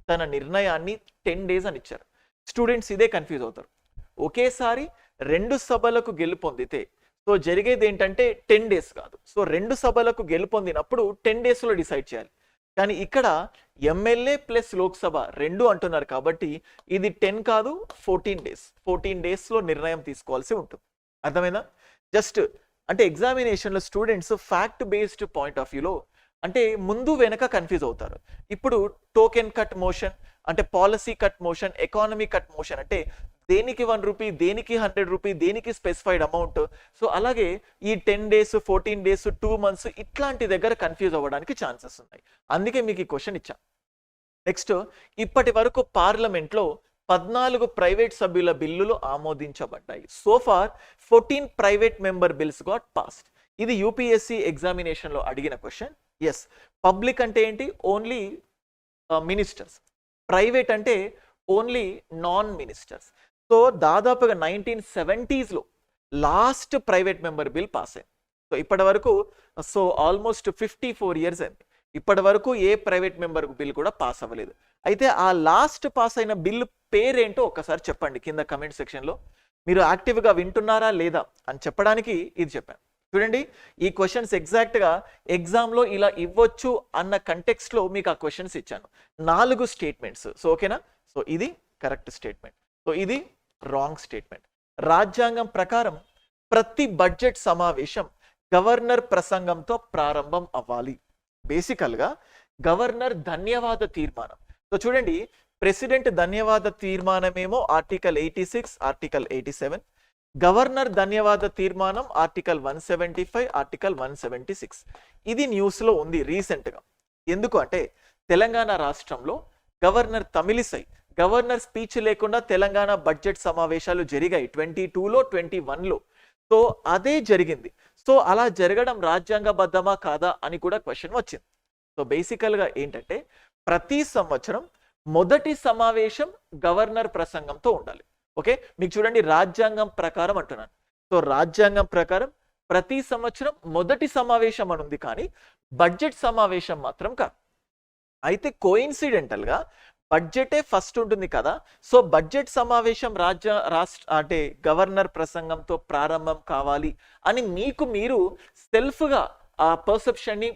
తన నిర్ణయాన్ని 10 days అని ఇచ్చారు. స్టూడెంట్స్ ఇదే కన్ఫ్యూజ్ అవుతారు. ఒకేసారి 2 సభలకు గెలుపొందితే సో జరిగేది ఏంటంటే 10 days కాదు, సో 2 సభలకు గెలుపొందినప్పుడు 10 daysలో డిసైడ్ చేయాలి. కానీ ఇక్కడ ఎమ్మెల్యే ప్లస్ లోక్సభ 2 అంటున్నారు కాబట్టి ఇది 10 కాదు 14 days, 14 daysలో నిర్ణయం తీసుకోవాల్సి ఉంటుంది. అర్థమైందా? జస్ట్ అంటే ఎగ్జామినేషన్లో students fact based point of వ్యూలో అంటే ముందు వెనక కన్ఫ్యూజ్ అవుతారు. ఇప్పుడు టోకెన్ కట్ మోషన్ అంటే policy cut motion, economy cut motion అంటే దేనికి 1 రూపీ, దేనికి 100 రూపీ, దేనికి స్పెసిఫైడ్ అమౌంట్, సో అలాగే ఈ 10 days, 14 days, 2 months ఇట్లాంటి దగ్గర కన్ఫ్యూజ్ అవ్వడానికి ఛాన్సెస్ ఉన్నాయి. అందుకే మీకు ఈ క్వశ్చన్ ఇచ్చా. నెక్స్ట్, ఇప్పటి వరకు పార్లమెంట్లో 14 ప్రైవేట్ సభ్యుల బిల్లులు ఆమోదించబడ్డాయి. So far 14 private member bills got passed. ఇది యూపీఎస్సీ ఎగ్జామినేషన్లో అడిగిన క్వశ్చన్. ఎస్, పబ్లిక్ అంటే ఏంటి? Only ministers. ప్రైవేట్ అంటే ఓన్లీ నాన్ మినిస్టర్స్. సో దాదాపుగా 1970s last private member bill pass అయింది. సో ఇప్పటి వరకు ఆల్మోస్ట్ 54 years అయింది. ఇప్పటి వరకు ఏ ప్రైవేట్ మెంబర్ బిల్ కూడా పాస్ అవ్వలేదు. అయితే ఆ లాస్ట్ పాస్ అయిన బిల్ పేరేంటో ఒక్కసారి చెప్పండి కింద కమెంట్ సెక్షన్లో. మీరు యాక్టివ్గా వింటున్నారా లేదా అని చెప్పడానికి ఇది చెప్పాను. చూడండి, ఈ క్వశ్చన్స్ ఎగ్జాక్ట్గా ఎగ్జామ్లో ఇలా ఇవ్వచ్చు అన్న కంటెక్స్ట్లో మీకు ఆ క్వశ్చన్స్ ఇచ్చాను. 4 స్టేట్మెంట్స్. సో ఓకేనా? సో ఇది కరెక్ట్ స్టేట్మెంట్, సో ఇది రాంగ్ స్టేట్మెంట్. రాజ్యాంగం ప్రకారం ప్రతి బడ్జెట్ సమావేశం గవర్నర్ ప్రసంగంతో ప్రారంభం అవ్వాలి. బేసికల్గా గవర్నర్ ధన్యవాద తీర్మానం. సో చూడండి, ప్రెసిడెంట్ ధన్యవాద తీర్మానమేమో ఆర్టికల్ 86, ఆర్టికల్ 87. గవర్నర్ ధన్యవాద తీర్మానం ఆర్టికల్ 175, ఆర్టికల్ 176. ఇది న్యూస్లో ఉంది రీసెంట్గా. ఎందుకు అంటే తెలంగాణ రాష్ట్రంలో గవర్నర్ తమిళిసై గవర్నర్ స్పీచ్ లేకుండా తెలంగాణ బడ్జెట్ సమావేశాలు జరిగాయి 22లో 21లో. సో అదే జరిగింది. సో అలా జరగడం రాజ్యాంగబద్ధమా కాదా అని కూడా క్వశ్చన్ వచ్చింది. సో బేసికల్గా ఏంటంటే ప్రతి సంవత్సరం మొదటి సమావేశం గవర్నర్ ప్రసంగంతో ఉండాలి. ఓకే, మీకు చూడండి రాజ్యాంగం ప్రకారం అంటున్నాను. సో రాజ్యాంగం ప్రకారం ప్రతి సంవత్సరం మొదటి సమావేశం అని ఉంది, కానీ బడ్జెట్ సమావేశం మాత్రం కాదు. అయితే కోయిన్సిడెంటల్గా బడ్జెటే ఫస్ట్ ఉంటుంది కదా. సో బడ్జెట్ సమావేశం అంటే గవర్నర్ ప్రసంగంతో ప్రారంభం కావాలి అని మీకు మీరు సెల్ఫ్గా ఆ పర్సెప్షన్ని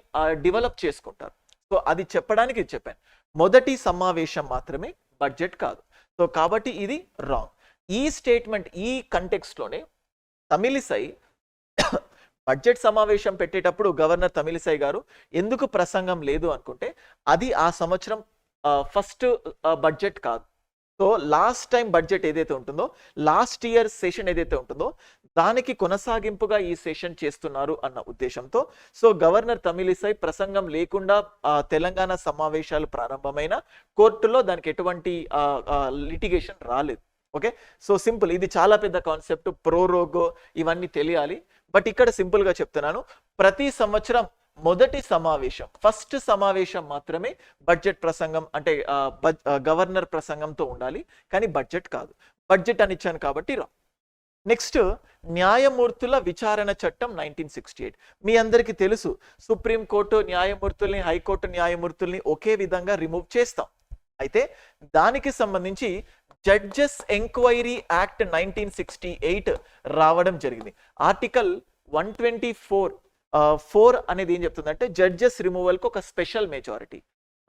డెవలప్ చేసుకుంటారు. సో అది చెప్పడానికి ఇది చెప్పాను. మొదటి సమావేశం మాత్రమే, బడ్జెట్ కాదు. సో కాబట్టి ఇది రాంగ్. ఈ స్టేట్మెంట్ ఈ కంటెక్స్ట్లోనే తమిళిసై బడ్జెట్ సమావేశం పెట్టేటప్పుడు గవర్నర్ తమిళిసై గారు ఎందుకు ప్రసంగం లేదు అనుకుంటే అది ఆ సంవత్సరం ఫస్ట్ బడ్జెట్ కాదు. సో లాస్ట్ టైం బడ్జెట్ ఏదైతే ఉంటుందో, లాస్ట్ ఇయర్ సెషన్ ఏదైతే ఉంటుందో దానికి కొనసాగింపుగా ఈ సెషన్ చేస్తున్నారు అన్న ఉద్దేశంతో సో గవర్నర్ తమిళిసై ప్రసంగం లేకుండా తెలంగాణ సమావేశాలు ప్రారంభమైన కోర్టులో దానికి ఎటువంటి లిటిగేషన్ రాలేదు. Okay, so simple. ఇది చాలా పెద్ద కాన్సెప్ట్, ప్రోరోగో ఇవన్నీ తెలియాలి. బట్ ఇక్కడ సింపుల్గా చెప్తున్నాను, ప్రతి సంవత్సరం మొదటి సమావేశం ఫస్ట్ సమావేశం మాత్రమే బడ్జెట్ ప్రసంగం అంటే గవర్నర్ ప్రసంగంతో ఉండాలి, కానీ బడ్జెట్ కాదు. బడ్జెట్ అని ఇచ్చాను కాబట్టి రా. నెక్స్ట్, న్యాయమూర్తుల విచారణ చట్టం 1968. మీ అందరికీ తెలుసు, సుప్రీంకోర్టు న్యాయమూర్తుల్ని, హైకోర్టు న్యాయమూర్తుల్ని ఒకే విధంగా రిమూవ్ చేస్తాం. అయితే దానికి సంబంధించి జడ్జెస్ ఎంక్వైరీ యాక్ట్ 1968 రావడం జరిగింది. ఆర్టికల్ 124(4) అనేది ఏం చెప్తుందంటే జడ్జెస్ రిమూవల్కి ఒక స్పెషల్ మెజారిటీ.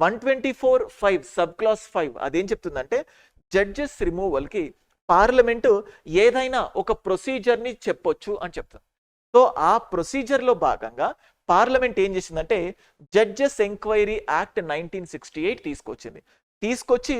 124(5) సబ్ క్లాస్ 5 అదేం చెప్తుందంటే జడ్జెస్ రిమూవల్కి పార్లమెంటు ఏదైనా ఒక ప్రొసీజర్ని చెప్పొచ్చు అని చెప్తుంది. సో ఆ ప్రొసీజర్లో భాగంగా పార్లమెంట్ ఏం చేసిందంటే జడ్జెస్ ఎంక్వైరీ యాక్ట్ 1968 తీసుకొచ్చి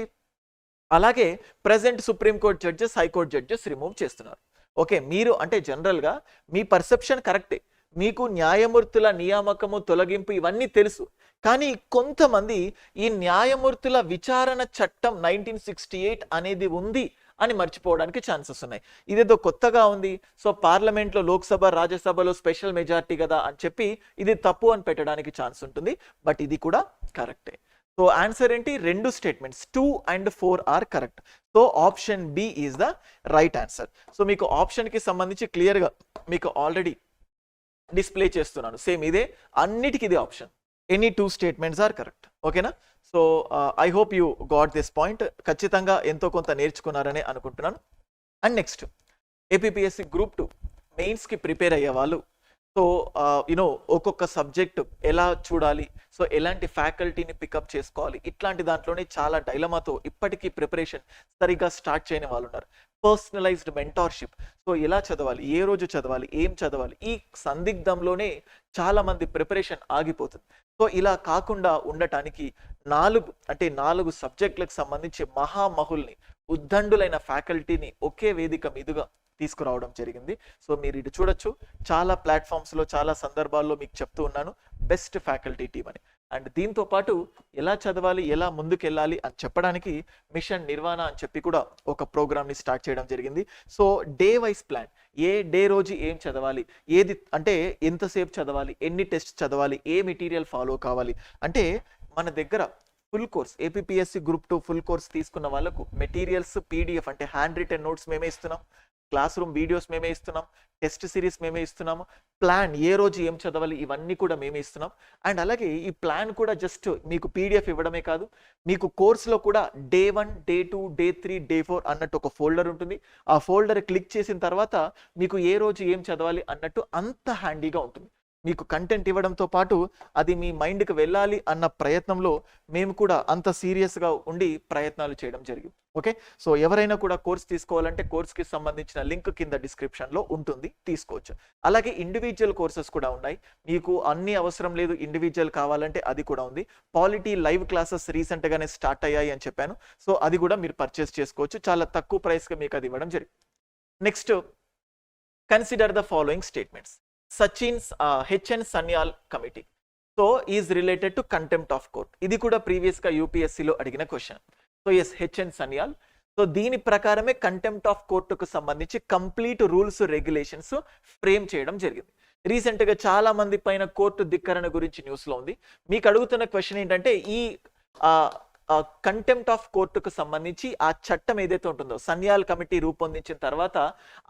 అలాగే present supreme court judges, high court judges remove చేస్తున్నారు. ఓకే, మీరు అంటే జనరల్గా మీ పర్సెప్షన్ కరెక్టే, మీకు న్యాయమూర్తుల నియామకము, తొలగింపు ఇవన్నీ తెలుసు. కానీ కొంతమంది ఈ న్యాయమూర్తుల విచారణ చట్టం 1968 అనేది ఉంది అని మర్చిపోవడానికి ఛాన్సెస్ ఉన్నాయి. ఇదేదో కొత్తగా ఉంది, సో పార్లమెంట్లో లోక్సభ, రాజ్యసభలో స్పెషల్ మెజారిటీ కదా అని చెప్పి ఇది తప్పు అని పెట్టడానికి ఛాన్స్ ఉంటుంది. బట్ ఇది కూడా కరెక్టే. సో ఆన్సర్ ఏంటి? 2 statements 2 and 4 are correct. So option B is the right answer. So మీకు ఆప్షన్కి సంబంధించి క్లియర్గా మీకు ఆల్రెడీ డిస్ప్లే చేస్తున్నాను. సేమ్ ఇదే, అన్నిటికీ ఇదే option. Any 2 statements are correct. ఓకేనా? So I hope you got this point. ఖచ్చితంగా ఎంతో కొంత నేర్చుకున్నారని అనుకుంటున్నాను. అండ్ నెక్స్ట్, ఏపీపీఎస్సీ గ్రూప్ 2 మెయిన్స్కి ప్రిపేర్ అయ్యే వాళ్ళు సో ఒక్కొక్క సబ్జెక్ట్ ఎలా చూడాలి, సో ఎలాంటి ఫ్యాకల్టీని పికప్ చేసుకోవాలి, ఇట్లాంటి దాంట్లోనే చాలా డైలమాతో ఇప్పటికీ ప్రిపరేషన్ సరిగ్గా స్టార్ట్ చేయని వాళ్ళు ఉన్నారు. పర్సనలైజ్డ్ మెంటార్షిప్, సో ఎలా చదవాలి, ఏ రోజు చదవాలి, ఏం చదవాలి, ఈ సందిగ్ధంలోనే చాలా మంది ప్రిపరేషన్ ఆగిపోతుంది. సో ఇలా కాకుండా ఉండటానికి 4 సబ్జెక్టులకు సంబంధించి మహామహుల్ని, ఉద్దండులైన ఫ్యాకల్టీని ఒకే వేదిక మీదుగా తీసుకురావడం జరిగింది. సో మీరు ఇటు చూడొచ్చు, చాలా ప్లాట్ఫామ్స్లో చాలా సందర్భాల్లో మీకు చెప్తూ ఉన్నాను బెస్ట్ ఫ్యాకల్టీ టీమ్ అని. అండ్ దీంతో పాటు ఎలా చదవాలి, ఎలా ముందుకెళ్ళాలి అని చెప్పడానికి మిషన్ నిర్వాణ అని చెప్పి కూడా ఒక ప్రోగ్రామ్ని స్టార్ట్ చేయడం జరిగింది. సో డే వైజ్ ప్లాన్, ఏ డే రోజు ఏం చదవాలి, ఏది అంటే ఎంతసేపు చదవాలి, ఎన్ని టెస్ట్ చదవాలి, ఏ మెటీరియల్ ఫాలో కావాలి అంటే మన దగ్గర full course APSC group 2 full course తీసుకున్న వాళ్ళకు మెటీరియల్స్ పీడిఎఫ్ అంటే హ్యాండ్ రిటెన్ నోట్స్ మేమే ఇస్తున్నాం, క్లాస్ రూమ్ వీడియోస్ మేమే ఇస్తున్నాం, టెస్ట్ సిరీస్ మేమే ఇస్తున్నాము, ప్లాన్ ఏ రోజు ఏం చదవాలి ఇవన్నీ కూడా మేమే ఇస్తున్నాం. అండ్ అలాగే ఈ ప్లాన్ కూడా జస్ట్ మీకు పీడిఎఫ్ ఇవ్వడమే కాదు, మీకు కోర్సులో కూడా డే 1, డే 2, డే 3, డే 4 అన్నట్టు ఒక ఫోల్డర్ ఉంటుంది. ఆ ఫోల్డర్ క్లిక్ చేసిన తర్వాత మీకు ఏ రోజు ఏం చదవాలి అన్నట్టు అంత హ్యాండీగా ఉంటుంది. మీకు కంటెంట్ ఇవ్వడంతో పాటు అది మీ మైండ్కి వెళ్ళాలి అన్న ప్రయత్నంలో మేము కూడా అంత సీరియస్గా ఉండి ప్రయత్నాలు చేయడం జరిగింది. ఓకే, సో ఎవరైనా కూడా కోర్స్ తీసుకోవాలంటే కోర్స్కి సంబంధించిన లింక్ కింద డిస్క్రిప్షన్లో ఉంటుంది, తీసుకోవచ్చు. అలాగే ఇండివిజువల్ కోర్సెస్ కూడా ఉన్నాయి, మీకు అన్ని అవసరం లేదు, ఇండివిజువల్ కావాలంటే అది కూడా ఉంది. పాలిటీ లైవ్ క్లాసెస్ రీసెంట్గానే స్టార్ట్ అయ్యాయి అని చెప్పాను, సో అది కూడా మీరు పర్చేస్ చేసుకోవచ్చు, చాలా తక్కువ ప్రైస్కి మీకు అది ఇవ్వడం జరిగింది. Next, consider the following statements. Sachin's H.N. Sanyal committee so is related to contempt of court. ఇది కూడా ప్రీవియస్ గా యూపీఎస్సీలో అడిగిన question. So yes, H.N. Sanyal. So దీని ప్రకారమే కంటెంప్ట్ ఆఫ్ కోర్టుకు సంబంధించి కంప్లీట్ రూల్స్ రెగ్యులేషన్స్ ఫ్రేమ్ చేయడం జరిగింది. రీసెంట్ గా చాలా మంది పైన కోర్టు ధిక్కరణ గురించి న్యూస్ లో ఉంది. మీకు అడుగుతున్న క్వశ్చన్ ఏంటంటే ఈ కంటెంప్ట్ ఆఫ్ కోర్టుకు సంబంధించి ఆ చట్టం ఏదైతే ఉంటుందో సన్యాల్ కమిటీ రూపొందించిన తర్వాత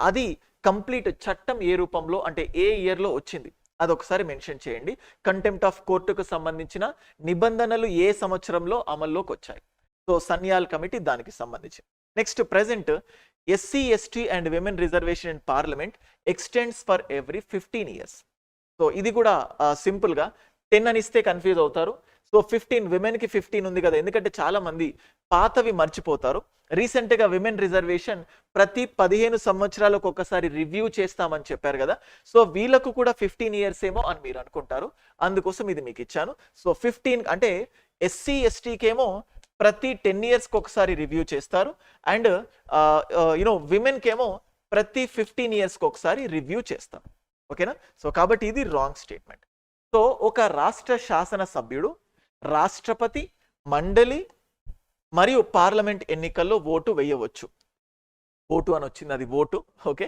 అది కంప్లీట్ చట్టం ఏ రూపంలో అంటే ఏ ఇయర్లో వచ్చింది అదొకసారి మెన్షన్ చేయండి. కంటెంప్ట్ ఆఫ్ కోర్టుకు సంబంధించిన నిబంధనలు ఏ సంవత్సరంలో అమల్లోకి వచ్చాయి. సో సన్యాల్ కమిటీ దానికి సంబంధించి. Next, present SC ST and women reservation in parliament extends for every 15 years. So ఇది కూడా సింపుల్గా 10 అని ఇస్తే కన్ఫ్యూజ్ అవుతారు. సో 15 విమెన్కి 15 ఉంది కదా, ఎందుకంటే చాలా మంది పాతవి మర్చిపోతారు. రీసెంట్గా విమెన్ రిజర్వేషన్ ప్రతి 15 సంవత్సరాలకు ఒకసారి రివ్యూ చేస్తామని చెప్పారు కదా, సో వీళ్ళకు కూడా 15 years ఏమో అని మీరు అనుకుంటారు, అందుకోసం ఇది మీకు ఇచ్చాను. సో 15 అంటే ఎస్సీ ఎస్టీకి ఏమో ప్రతి 10 yearsకి ఒకసారి రివ్యూ చేస్తారు, అండ్ విమెన్కి ఏమో ప్రతి 15 yearsకి ఒకసారి రివ్యూ చేస్తారు. ఓకేనా, సో కాబట్టి ఇది రాంగ్ స్టేట్మెంట్. సో ఒక రాష్ట్ర శాసన సభ్యుడు రాష్ట్రపతి, మండలి మరియు పార్లమెంట్ ఎన్నికల్లో ఓటు వేయవచ్చు. ఓటు అని వచ్చింది, అది vote. Okay,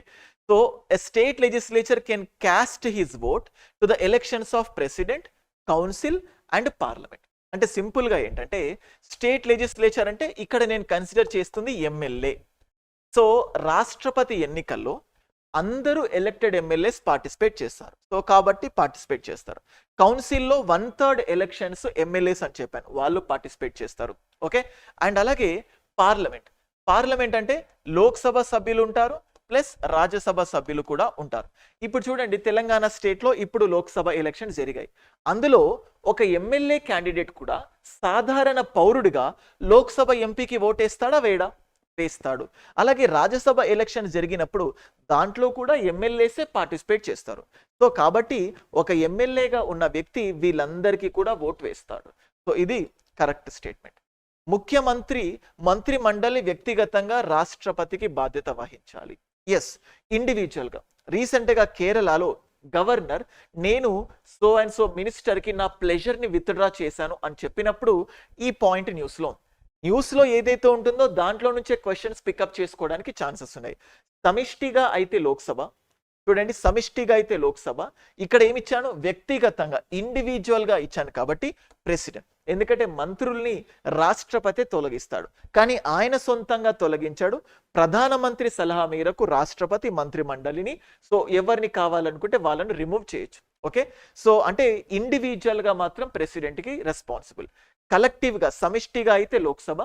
so a state legislature can cost his vote to the elections of president, council and parliament. అంటే సింపుల్గా ఏంటంటే స్టేట్ లెజిస్లేచర్ అంటే ఇక్కడ నేను కన్సిడర్ చేస్తుంది ఎమ్మెల్యే. సో రాష్ట్రపతి ఎన్నికల్లో అందరూ ఎలక్టెడ్ ఎమ్మెల్యేస్ పార్టిసిపేట్ చేస్తారు, సో కాబట్టి పార్టిసిపేట్ చేస్తారు. కౌన్సిల్లో 1/3 ఎలక్షన్స్ ఎమ్మెల్యేస్ అని చెప్పాను, వాళ్ళు పార్టిసిపేట్ చేస్తారు. ఓకే, అండ్ అలాగే పార్లమెంట్ అంటే లోక్సభ సభ్యులు ఉంటారు ప్లస్ రాజ్యసభ సభ్యులు కూడా ఉంటారు. ఇప్పుడు చూడండి, తెలంగాణ స్టేట్లో ఇప్పుడు లోక్సభ ఎలక్షన్స్ జరిగాయి, అందులో ఒక ఎమ్మెల్యే క్యాండిడేట్ కూడా సాధారణ పౌరుడిగా లోక్సభ ఎంపీకి ఓటేస్తాడా వేడా? వేస్తాడు. అలాగే రాజ్యసభ ఎలక్షన్ జరిగినప్పుడు దాంట్లో కూడా ఎమ్మెల్యేసే పార్టిసిపేట్ చేస్తారు. సో కాబట్టి ఒక ఎమ్మెల్యేగా ఉన్న వ్యక్తి వీళ్ళందరికీ కూడా ఓటు వేస్తాడు. సో ఇది కరెక్ట్ స్టేట్మెంట్. మంత్రి మండలి వ్యక్తిగతంగా రాష్ట్రపతికి బాధ్యత వహించాలి. ఎస్, ఇండివిజువల్గా. రీసెంట్గా కేరళలో గవర్నర్ నేను సో అండ్ సో మినిస్టర్కి నా ప్లెజర్ని విత్డ్రా చేశాను అని చెప్పినప్పుడు ఈ పాయింట్ న్యూస్లో ఏదైతే ఉంటుందో దాంట్లో నుంచే క్వశ్చన్స్ పికప్ చేసుకోవడానికి ఛాన్సెస్ ఉన్నాయి. సమిష్టిగా అయితే లోక్సభ, చూడండి సమిష్టిగా అయితే లోక్సభ, ఇక్కడ ఏమి ఇచ్చాను వ్యక్తిగతంగా ఇండివిజువల్గా ఇచ్చాను కాబట్టి ప్రెసిడెంట్. ఎందుకంటే మంత్రుల్ని రాష్ట్రపతి తొలగిస్తాడు, కానీ ఆయన సొంతంగా తొలగించాడు. ప్రధానమంత్రి సలహా మేరకు రాష్ట్రపతి మంత్రి మండలిని సో ఎవరిని కావాలనుకుంటే వాళ్ళను రిమూవ్ చేయొచ్చు. ఓకే, సో అంటే ఇండివిజువల్గా మాత్రం ప్రెసిడెంట్కి రెస్పాన్సిబుల్. కలెక్టివ్గా సమిష్టిగా అయితే లోక్సభ,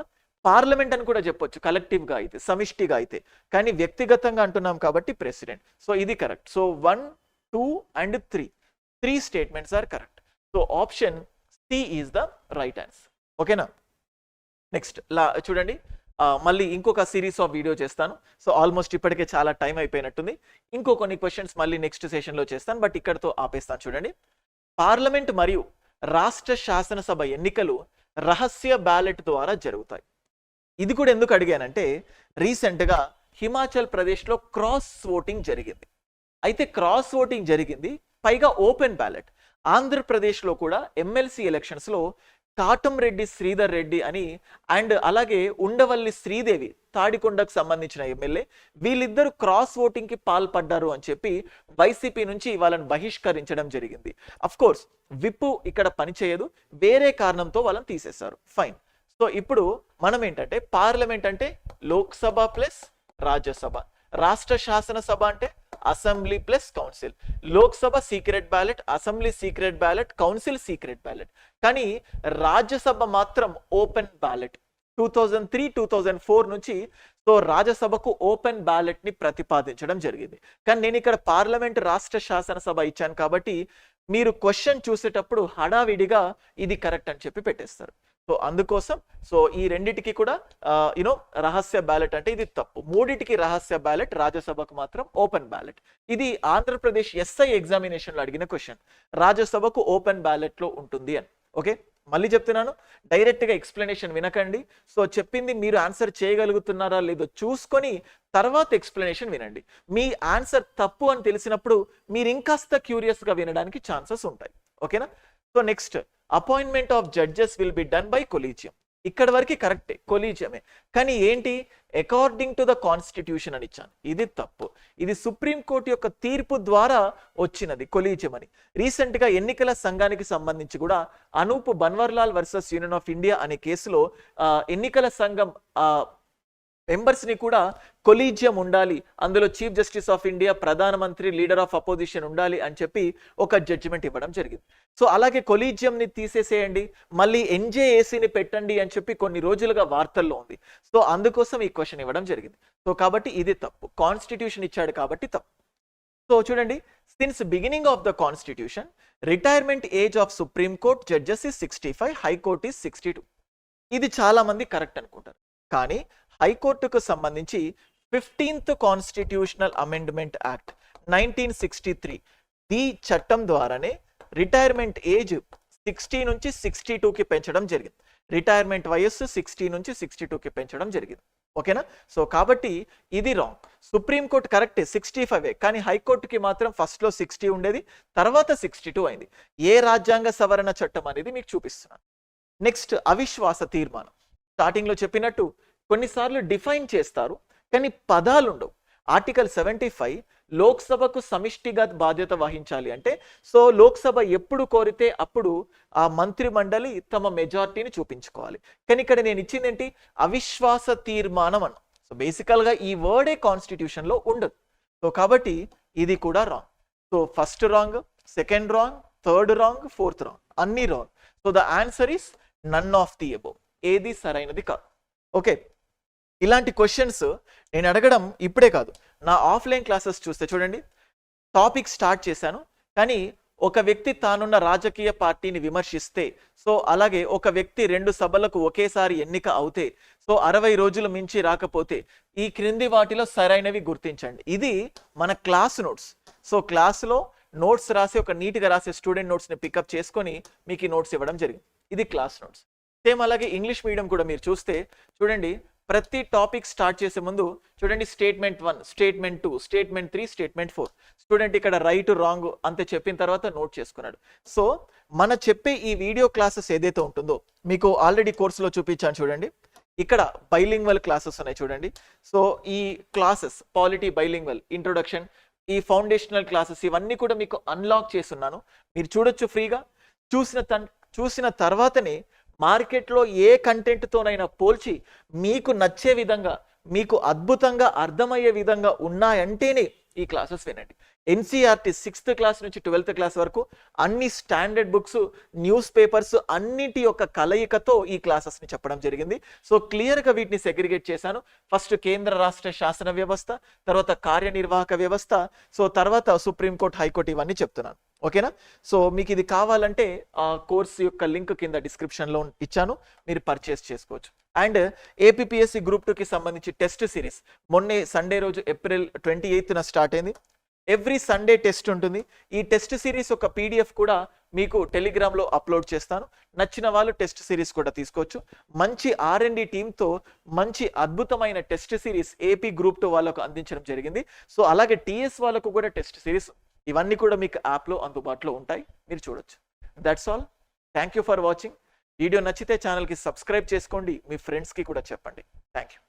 పార్లమెంట్ అని కూడా చెప్పొచ్చు కలెక్టివ్గా అయితే, సమిష్టిగా అయితే, కానీ వ్యక్తిగతంగా అంటున్నాం కాబట్టి ప్రెసిడెంట్. సో ఇది correct. So 1, 2 and 3 statements are correct. So option C is the right answer. ఓకేనా, నెక్స్ట్ చూడండి, మళ్ళీ ఇంకొక సిరీస్ ఆఫ్ వీడియో చేస్తాను. సో ఆల్మోస్ట్ ఇప్పటికే చాలా టైం అయిపోయినట్టుంది. ఇంకో కొన్ని క్వశ్చన్స్ మళ్ళీ నెక్స్ట్ సెషన్లో చేస్తాను, బట్ ఇక్కడతో ఆపేస్తాను. చూడండి, పార్లమెంట్ మరియు రాష్ట్ర శాసనసభ ఎన్నికలు రహస్య బ్యాలెట్ ద్వారా జరుగుతాయి. ఇది కూడా ఎందుకు అడిగానంటే రీసెంట్గా హిమాచల్ ప్రదేశ్లో క్రాస్ ఓటింగ్ జరిగింది. అయితే క్రాస్ ఓటింగ్ జరిగింది, పైగా ఓపెన్ బ్యాలెట్. ఆంధ్రప్రదేశ్లో కూడా ఎమ్మెల్సీ ఎలక్షన్స్లో కాటంరెడ్డి శ్రీధర్ రెడ్డి అని అండ్ అలాగే ఉండవల్లి శ్రీదేవి తాడికొండకు సంబంధించిన ఎమ్మెల్యే వీళ్ళిద్దరూ క్రాస్ ఓటింగ్కి పాల్పడ్డారు అని చెప్పి వైసీపీ నుంచి వాళ్ళని బహిష్కరించడం జరిగింది. అఫ్ కోర్స్ విప్పు ఇక్కడ పనిచేయదు, వేరే కారణంతో వాళ్ళని తీసేశారు. ఫైన్. సో ఇప్పుడు మనం ఏంటంటే పార్లమెంట్ అంటే లోక్సభ ప్లస్ రాజ్యసభ, రాష్ట్ర శాసనసభ అంటే assembly plus council, Lok Sabha secret ballot, assembly secret ballot, council secret ballot. కానీ రాజ్యసభ మాత్రం ఓపెన్ బ్యాలెట్ 2003-2004 నుంచి. సో రాజ్యసభకు ఓపెన్ బ్యాలెట్ ని ప్రతిపాదించడం జరిగింది. కానీ నేను ఇక్కడ పార్లమెంట్ రాష్ట్ర శాసనసభ ఇచ్చాను కాబట్టి మీరు క్వశ్చన్ చూసేటప్పుడు హడావిడిగా ఇది కరెక్ట్ అని చెప్పి పెట్టేస్తారు. సో అందుకోసం సో ఈ రెండిటికి కూడా రహస్య బ్యాలెట్ అంటే ఇది తప్పు. మూడిటికి రహస్య బ్యాలెట్, రాజ్యసభకు మాత్రం ఓపెన్ బ్యాలెట్. ఇది ఆంధ్రప్రదేశ్ ఎస్ఐ ఎగ్జామినేషన్లో అడిగిన క్వశ్చన్. రాజ్యసభకు ఓపెన్ బ్యాలెట్ లో ఉంటుంది అని. ఓకే, మళ్ళీ చెప్తున్నాను, డైరెక్ట్ గా ఎక్స్ప్లెనేషన్ వినకండి. సో చెప్పింది మీరు ఆన్సర్ చేయగలుగుతున్నారా లేదో చూసుకొని తర్వాత ఎక్స్ప్లెనేషన్ వినండి. మీ ఆన్సర్ తప్పు అని తెలిసినప్పుడు మీరు ఇంకాస్త క్యూరియస్ గా వినడానికి ఛాన్సెస్ ఉంటాయి. ఓకేనా? So next, appointment of judges will be done by collegium. ఇక్కడ వరకు కరెక్టే, కొలీజియమే. కానీ ఏంటి, అకార్డింగ్ టు ద కాన్స్టిట్యూషన్ అని ఇచ్చాను. ఇది తప్పు. ఇది సుప్రీంకోర్టు యొక్క తీర్పు ద్వారా వచ్చినది కొలీజియం అని. రీసెంట్ గా ఎన్నికల సంఘానికి సంబంధించి కూడా Anoop Bhanwarlal versus union of India అనే కేసులో ఎన్నికల సంఘం మెంబర్స్ ని కూడా కొలీజియం ఉండాలి, అందులో చీఫ్ జస్టిస్ ఆఫ్ ఇండియా, ప్రధానమంత్రి, లీడర్ ఆఫ్ అపోజిషన్ ఉండాలి అని చెప్పి ఒక జడ్జిమెంట్ ఇవ్వడం జరిగింది. సో అలాగే కొలీజియం ని తీసేసేయండి, మళ్ళీ ఎన్జేఏసీని పెట్టండి అని చెప్పి కొన్ని రోజులుగా వార్తల్లో ఉంది. సో అందుకోసం ఈ క్వశ్చన్ ఇవ్వడం జరిగింది. సో కాబట్టి ఇది తప్పు, కాన్స్టిట్యూషన్ ఇచ్చాడు కాబట్టి తప్పు. సో చూడండి, since beginning of the constitution retirement age of supreme court judges is 65, high court is 62. ఇది చాలా మంది కరెక్ట్ అనుకుంటారు. కానీ హైకోర్టుకు సంబంధించి 15th కాన్స్టిట్యూషనల్ అమెండ్మెంట్ యాక్ట్ 1963 ఈ చట్టం ద్వారానే రిటైర్మెంట్ ఏజ్ 60 నుంచి 62కి పెంచడం జరిగింది. రిటైర్మెంట్ వయస్సు 60 నుంచి 62కి పెంచడం జరిగింది. ఓకేనా? సో కాబట్టి ఇది రాంగ్. సుప్రీంకోర్టు కరెక్టే 65, కానీ హైకోర్టుకి మాత్రం ఫస్ట్ లో 60 ఉండేది, తర్వాత 62 అయింది. ఏ రాజ్యాంగ సవరణ చట్టం అనేది మీకు చూపిస్తున్నాను. నెక్స్ట్, అవిశ్వాస తీర్మానం. స్టార్టింగ్ లో చెప్పినట్టు కొన్నిసార్లు డిఫైన్ చేస్తారు కానీ పదాలు ఉండవు. ఆర్టికల్ 75 లోక్సభకు సమిష్టిగా బాధ్యత వహించాలి అంటే, సో లోక్సభ ఎప్పుడు కోరితే అప్పుడు ఆ మంత్రి మండలి తమ మెజార్టీని చూపించుకోవాలి. కానీ ఇక్కడ నేను ఇచ్చింది ఏంటి, అవిశ్వాస తీర్మానం అన్న. సో బేసికల్ గా ఈ వర్డే కాన్స్టిట్యూషన్ లో ఉండదు. సో కాబట్టి ఇది కూడా wrong. So first wrong, second wrong, third wrong, fourth wrong, అన్ని wrong. So the answer is none of the above. ఏది సరైనది కాదు. ఓకే, ఇలాంటి క్వశ్చన్స్ నేను అడగడం ఇప్పుడే కాదు, నా ఆఫ్లైన్ క్లాసెస్ చూస్తే చూడండి, టాపిక్ స్టార్ట్ చేశాను కానీ ఒక వ్యక్తి తానున్న రాజకీయ పార్టీని విమర్శిస్తే, సో అలాగే ఒక వ్యక్తి 2 సభలకు ఒకేసారి ఎన్నిక అవుతే, సో 60 రోజులు మించి రాకపోతే ఈ క్రింది వాటిలో సరైనవి గుర్తించండి. ఇది మన క్లాస్ నోట్స్. సో క్లాస్లో నోట్స్ రాసి ఒక నీట్గా రాసే స్టూడెంట్ నోట్స్ని పికప్ చేసుకొని మీకు ఈ నోట్స్ ఇవ్వడం జరిగింది. ఇది క్లాస్ నోట్స్. సేమ్ అలాగే ఇంగ్లీష్ మీడియం కూడా మీరు చూస్తే చూడండి, ప్రతి టాపిక్ స్టార్ట్ చేసే ముందు చూడండి, statement 1, statement 2, statement 3, statement 4. Student ఇక్కడ రైట్ రాంగ్ అంతే చెప్పిన తర్వాత నోట్ చేసుకున్నాడు. సో మన చెప్పే ఈ వీడియో క్లాసెస్ ఏదైతే ఉంటుందో మీకు ఆల్రెడీ కోర్సులో చూపించాను చూడండి, ఇక్కడ బైలింగ్వల్ క్లాసెస్ ఉన్నాయి చూడండి. సో ఈ క్లాసెస్ పాలిటీ బైలింగ్వల్, ఇంట్రొడక్షన్, ఈ ఫౌండేషనల్ క్లాసెస్ ఇవన్నీ కూడా మీకు అన్లాక్ చేస్తున్నాను. మీరు చూడొచ్చు ఫ్రీగా. చూసిన తర్వాతనే మార్కెట్లో ఏ కంటెంట్తోనైనా పోల్చి మీకు నచ్చే విధంగా, మీకు అద్భుతంగా అర్థమయ్యే విధంగా ఉన్నాయంటేనే ఈ క్లాసెస్ వినండి. ఎన్సీఆర్టీ 6th క్లాస్ నుంచి 12th క్లాస్ వరకు అన్ని స్టాండర్డ్ బుక్స్, న్యూస్ పేపర్స్ అన్నిటి యొక్క కలయికతో ఈ క్లాసెస్ని చెప్పడం జరిగింది. సో క్లియర్గా వీటిని సెగ్రిగేట్ చేశాను. ఫస్ట్ కేంద్ర రాష్ట్ర శాసన వ్యవస్థ, తర్వాత కార్యనిర్వాహక వ్యవస్థ, సో తర్వాత సుప్రీంకోర్టు, హైకోర్టు, ఇవన్నీ చెప్తున్నాను. ఓకేనా? సో మీకు ఇది కావాలంటే ఆ కోర్స్ యొక్క లింక్ కింద డిస్క్రిప్షన్లో ఇచ్చాను, మీరు పర్చేస్ చేసుకోవచ్చు. అండ్ ఏపీపీఎస్సీ గ్రూప్ 2కి సంబంధించి టెస్ట్ సిరీస్ మొన్నే సండే రోజు April 28న స్టార్ట్ అయింది. ఎవ్రీ సండే టెస్ట్ ఉంటుంది. ఈ టెస్ట్ సిరీస్ ఒక పీడిఎఫ్ కూడా మీకు టెలిగ్రామ్లో అప్లోడ్ చేస్తాను. నచ్చిన వాళ్ళు టెస్ట్ సిరీస్ కూడా తీసుకోవచ్చు. మంచి R&D టీంతో మంచి అద్భుతమైన టెస్ట్ సిరీస్ ఏపీ గ్రూప్ 2 వాళ్ళకు అందించడం జరిగింది. సో అలాగే టీఎస్ వాళ్ళకు కూడా టెస్ట్ సిరీస్ ఇవన్నీ కూడా మీకు యాప్లో అందుబాటులో ఉంటాయి, మీరు చూడొచ్చు. That's all. Thank you for watching. Video నచ్చితే ఛానల్కి సబ్స్క్రైబ్ చేసుకోండి, మీ ఫ్రెండ్స్కి కూడా చెప్పండి. Thank you.